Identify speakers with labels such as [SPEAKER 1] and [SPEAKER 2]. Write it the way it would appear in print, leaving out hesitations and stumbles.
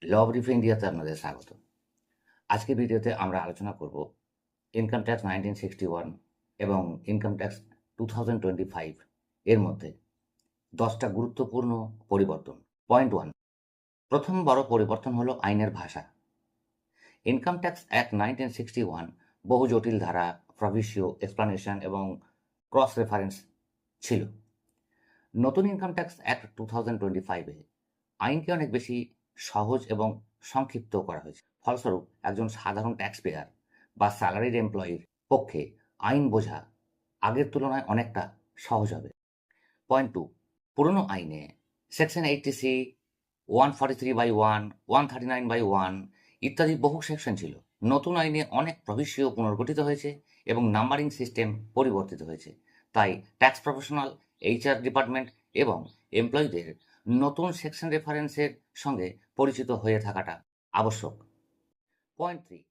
[SPEAKER 1] ল brief ইন্ডিয়াতে আপনাদের স্বাগত। আজকের ভিডিওতে আমরা আলোচনা করব ইনকাম ট্যাক্স 1961 এবং ইনকাম ট্যাক্স 2025 এর মধ্যে 10টা গুরুত্বপূর্ণ পরিবর্তন। পয়েন্ট 1, প্রথম বড় পরিবর্তন হলো আইনের ভাষা। ইনকাম ট্যাক্স অ্যাক্ট 1961 বহু জটিল ধারা, প্রভিসিও, এক্সপ্লানেশন এবং ক্রস রেফারেন্স ছিল। নতুন ইনকাম ট্যাক্স অ্যাক্ট 2025-এ আইনকে অনেক বেশি সহজ এবং সংক্ষিপ্ত করা হয়েছে। ফলস্বরূপ একজন সাধারণ ট্যাক্স পেয়ার বা স্যালারিড এমপ্লয়ির পক্ষে আইন বোঝা আগের তুলনায় অনেকটা সহজ হবে। পয়েন্ট 2, পুরনো আইনে সেকশন 80C, 143/1, 139/1 ইত্যাদি বহু সেকশন ছিল। নতুন আইনে অনেক প্রভিসিও পুনর্গঠিত হয়েছে এবং নাম্বারিং সিস্টেম পরিবর্তিত হয়েছে। তাই ট্যাক্স প্রফেশনাল, এইচআর ডিপার্টমেন্ট এবং এমপ্লয়িদের নতুন সেকশন রেফারেন্সের সঙ্গে পরিচিত হয়ে থাকাটা আবশ্যক। পয়েন্ট 3,